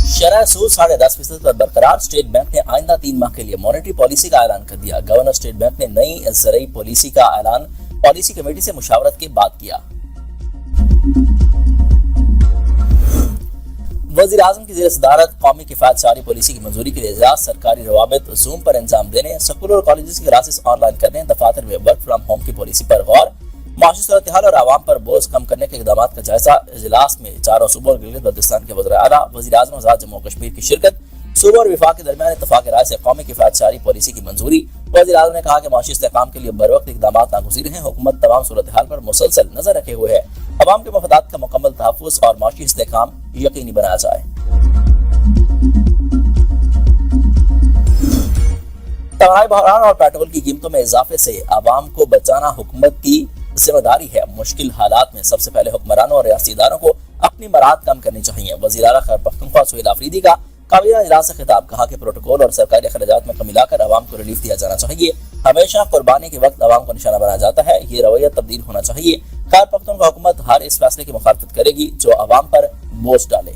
शरह सूद 10.5% पर बरकरार। स्टेट बैंक ने आइंदा 3 माह के लिए मॉनेटरी पॉलिसी का ऐलान कर दिया। गवर्नर स्टेट बैंक ने नई ज़रई पॉलिसी का ऐलान पॉलिसी कमेटी से मुशावरत के बाद किया। वज़ीर आज़म की ज़ेर सदारत कौमी किफ़ायत जारी पॉलिसी की मंजूरी के लिए इजलास। सरकारी रवाबित जूम पर इंजाम देने, स्कूल और कॉलेज की क्लासेस ऑनलाइन करने, दफातर में वर्क फ्राम होम की पॉलिसी पर गौर, माशी सूरत हाल और आवाम पर बोझ कम करने के इक़दाम का जायजा। इजलास में चारों सूबों और गिलगित बल्तिस्तान के वज़ीर आला, वज़ीर आज़म आज़ाद जम्मू कश्मीर की शिरकत। सूबा और विफाक के दरमियान इत्तफाक राय से कौमी किफ़ायत जारी पॉलिसी की मंजूरी। वज़ीर आज़म ने कहा कि माशी इस्तेहकाम के लिए बरवक्त इक़दाम नागुज़ीर हैं। हुकूमत तमाम सूरत हाल पर मुसलसल नजर रखे हुए है। अवाम के मफादात का मुकम्मल तहफ़्फ़ुज़ और माशी इस्तेहकाम यकीनी बनाया जाए। तवानाई बहरान और पेट्रोल की कीमतों में इजाफे से आवाम को बचाना हुकूमत की जिम्मेदारी है। मुश्किल हालात में सबसे पहले हुक्मरानों और रियासती इदारों को अपनी मराद कम करनी चाहिए। वज़ीर आला खैबर पख्तूनख्वा सुहेल आफरीदी का काबीना इजलास से खिताब, कहा कि प्रोटोकॉल और सरकारी अखराजात में कमी लाकर आवाम को रिलीफ दिया जाना चाहिए। हमेशा कुर्बानी के वक्त आवाम को निशाना बनाया जाता है, ये रवैया तब्दील होना चाहिए। खैबर पख्तूनख्वा हुकूमत हर इस फैसले की मुखालफत करेगी जो आवाम पर बोझ डाले।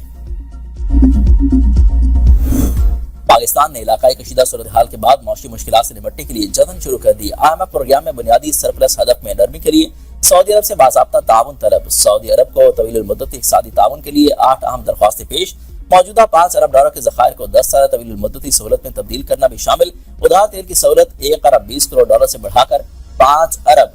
पाकिस्तान ने इलाकाई कशीदा सूरत हाल के बाद मौसमी मुश्किलात से निपटने के लिए जतन शुरू कर दी। IMF प्रोग्राम में बुनियादी सरप्लस हदफ में नरमी के लिए सऊदी अरब से बाज़ाब्ता ताउन तलब। सऊदी अरब को तवील मुद्दती इक़्तिसादी ताउन के लिए 8 अहम दरख्वास्तें पेश। मौजूदा $5 अरब के ज़खायर को 10 साल तवील मुद्दती सहूलत में तब्दील करना भी शामिल। उधार तेल की सहूलत $1 अरब 20 करोड़ से बढ़ाकर $5 अरब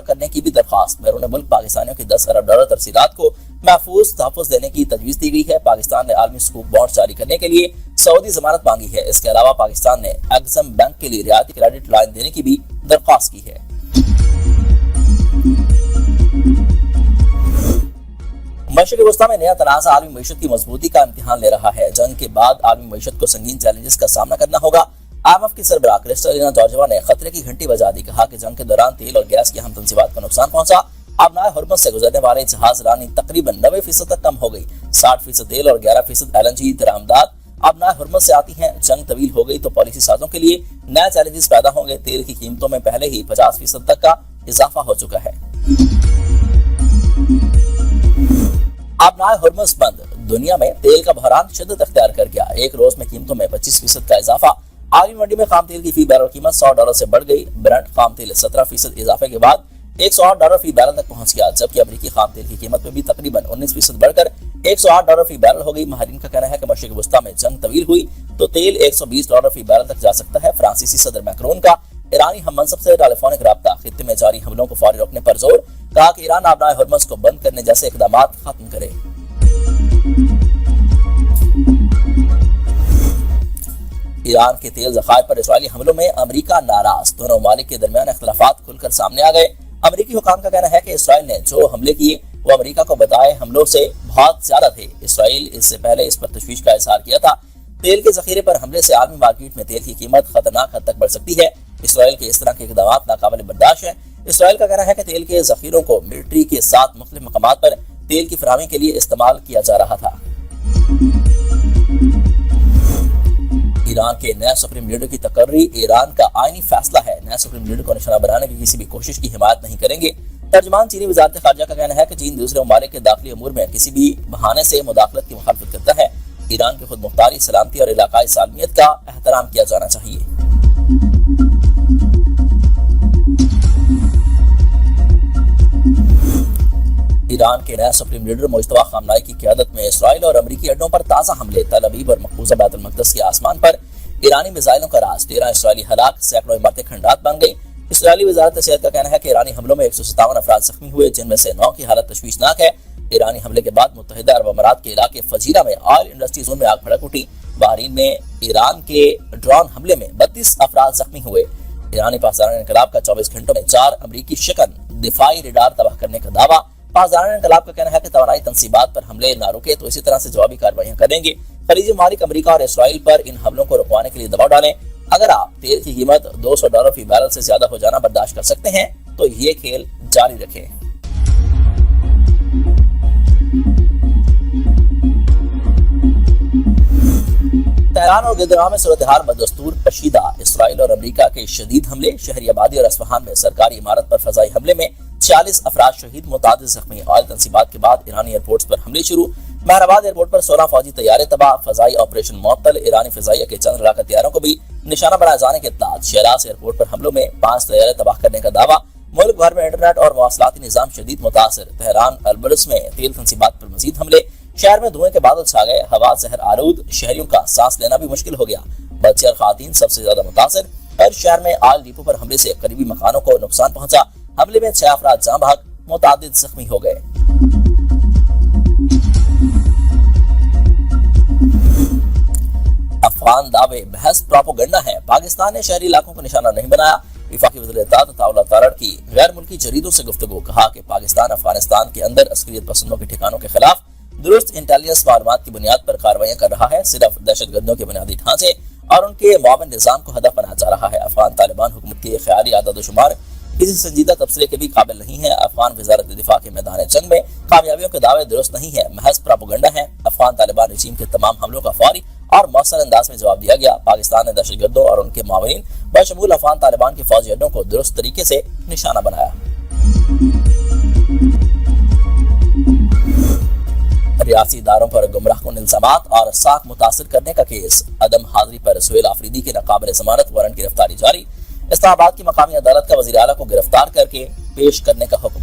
करने की भी दरख्वास्त। बैरून मुल्क पाकिस्तानियों की $10 अरब तरसीलात को महफूज तहफ़्फ़ुज़ देने की तजवीज़ दी गई है। पाकिस्तान ने आलमी सुकूक बॉन्ड जारी करने के लिए सऊदी ज़मानत मांगी है। इसके अलावा पाकिस्तान ने एक्सिम बैंक के लिए रियायती क्रेडिट लाइन देने की भी दरख्वास्त की है। मशरिक़ वस्ता में नया तनाज़ा आलमी मईशत की मजबूती का इम्तिहान ले रहा है। जंग के बाद आलमी मईशत को संगीन चैलेंजेस का सामना करना होगा। IMF की सरबराह क्रिस्टलिना जॉर्जिवा ने खतरे की घंटी बजा दी। कहा कि जंग के दौरान तेल और गैस की अहम तंसीबात को नुकसान पहुंचा। अबनाए हुर्मुज़ से गुजरने वाले जहाज रानी तकरीबन 90% तक कम हो गई। 60% तेल और 11% LNG दरामदात अबनाए हुर्मुज़ से आती हैं। जंग तवील हो गई तो पॉलिसी साजों के लिए नए चैलेंजेस पैदा होंगे। तेल की कीमतों में पहले ही 50% तक का इजाफा हो चुका है। अबनाए हुर्मुज़ बंद, दुनिया में तेल का बहरान शिद्दत अख्तियार कर गया। एक रोज में कीमतों में 25% का इजाफा। आलमी मंडी में खाम तेल की फी बैरल कीमत $100 से बढ़ गई। ब्रेंट खाम तेल 17% इजाफे के बाद $108 फी बैरल तक पहुंच गया, जबकि अमेरिकी खाम तेल की कीमत में भी तकरीबन 19% बढ़कर $108 फी बैरल हो गई। माहिरीन का कहना है कि मशरिक़ वस्ता में जंग तवील हुई तो तेल $120 फी बैरल तक जा सकता है। फ्रांसीसी सदर मैक्रोन का ईरानी हम मनसब से टेलीफोनिक राब्ता, खित्ते में जारी हमलों को फौरी रोकने पर जोर। कहा कि ईरान अबनाए हुर्मुज़ को बंद करने जैसे इक़दाम खत्म करे। ईरान के तेल ज़खायर पर इस्राइली हमलों में अमेरिका नाराज। दोनों ममालिक के दरमियान इख्तिलाफात खुलकर सामने आ गए। अमेरिकी हुकाम का कहना है कि इसराइल ने जो हमले किए वो अमेरिका को बताए हमलों से बहुत ज्यादा थे। इसराइल इससे पहले इस पर तशवीश का इजहार किया था। तेल के जखीरे पर हमले से आलमी मार्केट में तेल की कीमत खतरनाक हद तक बढ़ सकती है। इसराइल के इस तरह के इक़दाम नाकाबिल बर्दाश्त है। इसराइल का कहना है कि तेल के जखीरों को मिलिट्री के साथ मुख्तलिफ मकामात पर तेल की फराहमी के लिए इस्तेमाल किया जा रहा था। ईरान के नए सुप्रीम लीडर की तकर्री ईरान का आईनी फैसला है। नए सुप्रीम लीडर को निशाना बनाने की किसी भी कोशिश की हिमायत नहीं करेंगे। तर्जमान चीनी वज़ारत ख़ारिजा का कहना है कि चीन दूसरे ममालिक के दाखिली अमूर में किसी भी बहाने से मुदाखलत की मुखालफत करता है। ईरान की खुद मुख्तारी, सलामती और इलाकाई सालमियत का एहतराम किया जाना चाहिए। ईरान के नए सुप्रीम लीडर मुज्तबा खामनाई की क़यादत में इसराइल और अमेरिकी अड्डों पर ताज़ा हमले। तल अवीव और मकबूजा बैतुल मक़दस के आसमान पर ईरानी मिसाइलों का राज। 13 इसराइली हलाक, सैकड़ों इमारतें खंडात बन गई। इसराइली वज़ारत सेहत का कहना है कि ईरानी हमलों में 157 अफराद जख्मी हुए, जिनमें से 9 की हालत तशवीशनाक है। ईरानी हमले के बाद मुत्तहिदा अरब अमारात के इलाके फजीरा में ऑयल इंडस्ट्री जोन में आग भड़क उठी। बहरीन में ईरान के ड्रोन हमले में 32 अफराद जख्मी हुए। ईरानी पाकिस्तान इनकलाब का 24 घंटों में 4 अमरीकी शिकन दिफाई रडार तबाह करने का दावा। पाकिस्तान इनकलाब का कहना है कि तवानाई तंसीबात पर हमले ना रुके तो इसी तरह से जवाबी कार्रवाइयां करेंगे। खलीजी ममालिक अमेरिका और इसराइल पर इन हमलों को रुकवाने के लिए दबाव डालें। अगर आप तेल की कीमत $200 फी बैरल से ज्यादा हो जाना बर्दाश्त कर सकते हैं तो ये खेल जारी रखें। तेहरान और गिरदगाह में सूरत हाल बदस्तूर कशीदा। इसराइल और अमेरिका के शदीद हमले। शहरी आबादी और अस्फहान में सरकारी इमारत पर फजाई हमले में 40 अफराद शहीद, मुतादिद जख्मी। ऑयल तंसीबात के बाद ईरानी एयरपोर्ट्स पर हमले शुरू। महराबाद एयरपोर्ट पर 16 फौजी तैयारे तबाह, फजाई ऑपरेशन मुअत्तल, ईरानी फजाइया के चंद लड़ाका तैयारों को भी निशाना बनाए जाने के इत्तलात। शहराज एयरपोर्ट पर हमलों में 5 तैयारे तबाह करने का दावा। मुल्क भर में इंटरनेट और मवासलाती निजाम शदीद मुतासर। तेहरान अल्बर्स में तेल तंसीबात पर मजीद हमले। शहर में धुएं के बादल छा गए, हवा जहर आलूद, शहरियों का सांस लेना भी मुश्किल हो गया। बच्चे और खातीन सबसे ज्यादा मुतासर। हर शहर में आल डिपो पर हमले से करीबी मकानों को नुकसान पहुंचा। हमले में 6 अफराद जान बहक, मुतादिद जख्मी हो गए। अफगान दावे बहस प्रोपोगंडा है। पाकिस्तान ने शहरी इलाकों को निशाना नहीं बनाया। वफाकी वज़ीर इत्तेहाद अताउल्लाह तारड़ की गैर मुल्की जरीदों से गुफ्तगू। कहा कि पाकिस्तान अफगानिस्तान के अंदर अस्करियत पसंदों के ठिकानों के खिलाफ दुरुस्त इंटेलिजेंस मालूमात की बुनियाद पर कार्रवाइयां कर रहा है। सिर्फ दहशतगर्दों के बुनियादी ढांचे और उनके मुआवन निजाम को हदफ बनाया जा रहा है। अफगान तालिबान हुकूमत के ख्याली आदत शुमार किसी संजीदा तबसरे के भी काबिल नहीं है। अफगान वजारत दिफा के मैदान जंग में कामयाबियों के दावे दुरुस्त नहीं है, महज प्रोपोगंडा है। अफगान तालिबान रजीम के तमाम हमलों का फौरी और मौसर अंदाज में जवाब दिया गया। पाकिस्तान ने दहशतगर्दों और उनके मावरीन बशमूल अफगान तालिबान के फौजी अड्डों को दुरुस्त तरीके से निशाना बनाया। रियासी इदारों पर गुमराह कुन इल्जामात और साख मुतासिर करने का केस। अदम हाजिरी पर सुहेल आफरीदी की नाकाबिल जमानत वारंट गिरफ्तारी जारी। इस्लामाबाद की मकामी अदालत का वज़ीर आला को गिरफ्तार करके पेश करने का हुक्म।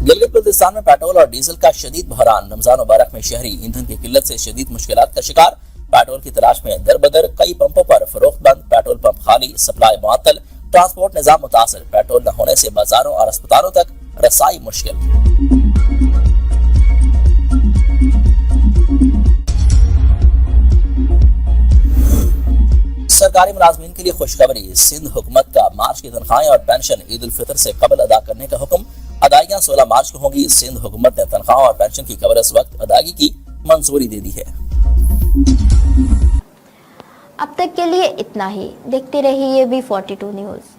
गिलगित बल्तिस्तान में पेट्रोल और डीजल का शदीद बहरान। रमजान मुबारक में शहरी ईंधन की किल्लत से शदीद मुश्किलात का शिकार। पेट्रोल की तलाश में दरबदर, कई पंपों पर फरोख्त बंद, पेट्रोल पंप खाली, सप्लाई मुअत्तल, ट्रांसपोर्ट निजाम मुतासर। पेट्रोल न होने से बाजारों और अस्पतालों तक रसाई मुश्किल। सरकारी मुलाजमीन के लिए खुशखबरी। सिंध हुकूमत का मार्च की तनख्वाहें और पेंशन ईद उल फितर से कबल अदा करने का हुक्म। अदायगियां 16 मार्च को होंगी। सिंध हुकूमत ने तनख्वाह और पेंशन की कबल वक्त अदायगी की मंजूरी दे दी है। अब तक के लिए इतना ही। देखते रहिए B42 न्यूज़।